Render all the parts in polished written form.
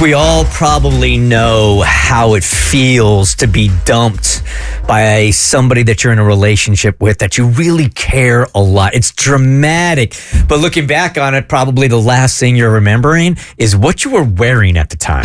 We all probably know how it feels to be dumped by somebody that you're in a relationship with that you really care a lot. It's dramatic. But looking back on it, probably the last thing you're remembering is what you were wearing at the time.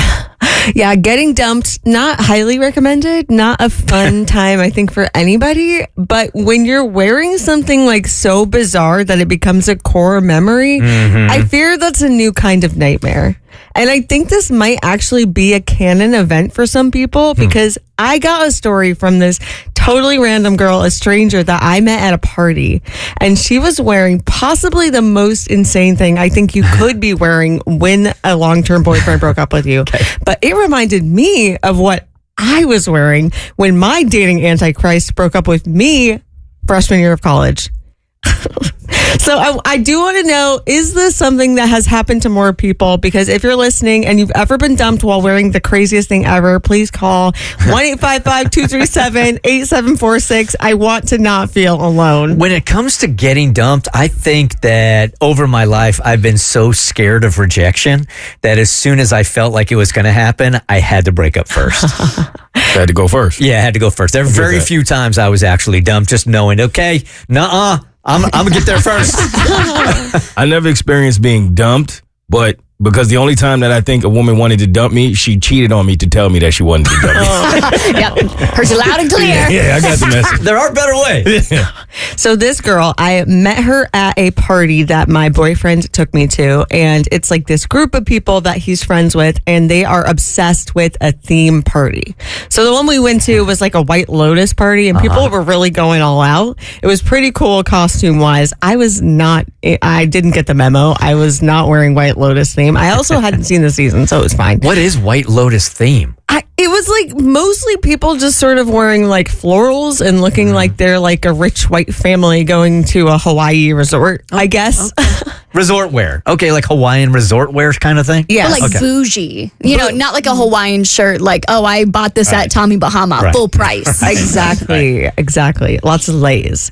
Yeah, getting dumped, not highly recommended, not a fun time, I think, for anybody. But when you're wearing something like so bizarre that it becomes a core memory, I fear that's a new kind of nightmare. And I think this might actually be a canon event for some people because I got a story from this totally random girl, a stranger that I met at a party. And she was wearing possibly the most insane thing I think you could be wearing when a long-term boyfriend broke up with you. Okay. But it reminded me of what I was wearing when my dating antichrist broke up with me freshman year of college. So I do want to know, is this something that has happened to more people? Because if you're listening and you've ever been dumped while wearing the craziest thing ever, please call 1-855-237-8746. I want to not feel alone. When it comes to getting dumped, I think that over my life, I've been so scared of rejection that as soon as I felt like it was going to happen, I had to break up first. Had to go first. Yeah, I had to go first. There were very few times I was actually dumped, just knowing, okay, nuh-uh. I'm going to get there first. I never experienced being dumped, but because the only time that I think a woman wanted to dump me, she cheated on me to tell me that she wanted to dump me. Yep. Heard you loud and clear. Yeah, I got the message. There are better ways. Yeah. So this girl, I met her at a party that my boyfriend took me to, and it's like this group of people that he's friends with, and they are obsessed with a theme party. So the one we went to was like a White Lotus party, and people were really going all out. It was pretty cool costume-wise. I didn't get the memo. I was not wearing White Lotus theme. I also hadn't seen the season, so it was fine. What is White Lotus theme? It was like mostly people just sort of wearing like florals and looking like they're like a rich white family going to a Hawaii resort, I guess. Okay. Resort wear. Okay, like Hawaiian resort wear kind of thing? Yeah. Like bougie. You know, not like a Hawaiian shirt like, oh, I bought this at Tommy Bahama, full price. Exactly. Lots of lays.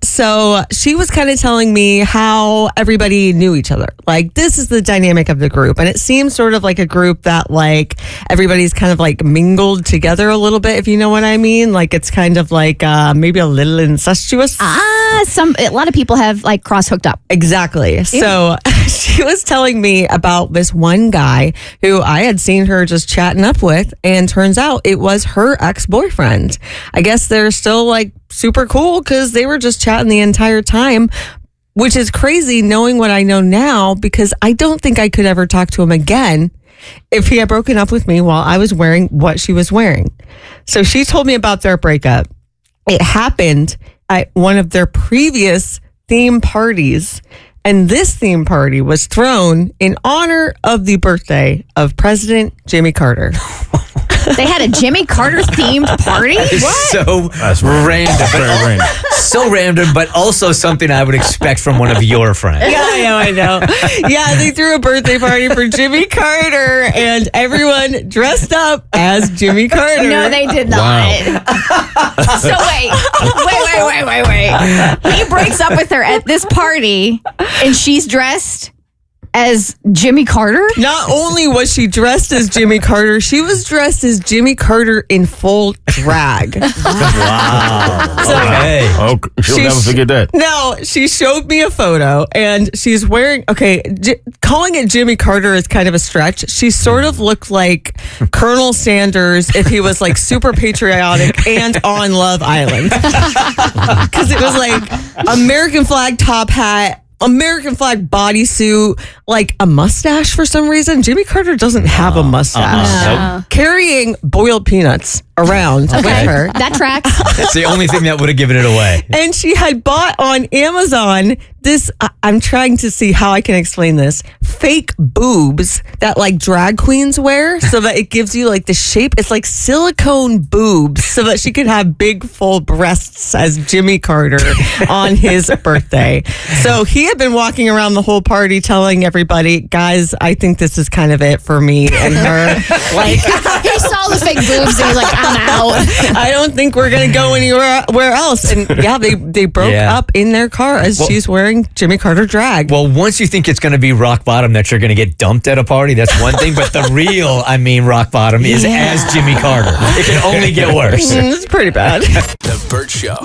So she was kind of telling me how everybody knew each other. Like, this is the dynamic of the group. And it seems sort of like a group that like everybody's kind of like mingled together a little bit, if you know what I mean. Like, it's kind of like maybe a little incestuous. A lot of people have like cross hooked up. Exactly. So she was telling me about this one guy who I had seen her just chatting up with, and turns out it was her ex-boyfriend. I guess they're still like super cool because they were just chatting the entire time, which is crazy knowing what I know now, because I don't think I could ever talk to him again if he had broken up with me while I was wearing what she was wearing. So she told me about their breakup. It happened at one of their previous theme parties. And this theme party was thrown in honor of the birthday of President Jimmy Carter. They had a Jimmy Carter themed party? What? That's random. Very random. So random, but also something I would expect from one of your friends. Yeah, I know. Yeah, they threw a birthday party for Jimmy Carter, and everyone dressed up as Jimmy Carter. No, they did not. Wow. So wait. He breaks up with her at this party, and she's dressed as Jimmy Carter? Not only was she dressed as Jimmy Carter, she was dressed as Jimmy Carter in full drag. Wow. Okay. She'll never forget that. No, she showed me a photo, and she's wearing, calling it Jimmy Carter is kind of a stretch. She sort of looked like Colonel Sanders if he was like super patriotic and on Love Island. Because it was like American flag top hat, American flag bodysuit, like a mustache for some reason. Jimmy Carter doesn't have a mustache. Carrying boiled peanuts around with her. That tracks. That's the only thing that would have given it away. And she had bought on Amazon this, I'm trying to see how I can explain this, fake boobs that like drag queens wear so that it gives you like the shape. It's like silicone boobs so that she could have big full breasts as Jimmy Carter on his birthday. So he had been walking around the whole party telling everybody, guys, I think this is kind of it for me and her. Like, He's saw the fake boobs and he's like, I'm out. I don't think we're gonna go anywhere else. And yeah, they broke up in their car as she's wearing Jimmy Carter drag. Well, once you think it's going to be rock bottom that you're going to get dumped at a party, that's one thing. But the real, rock bottom is as Jimmy Carter. It can only get worse. It's pretty bad. The Bert Show.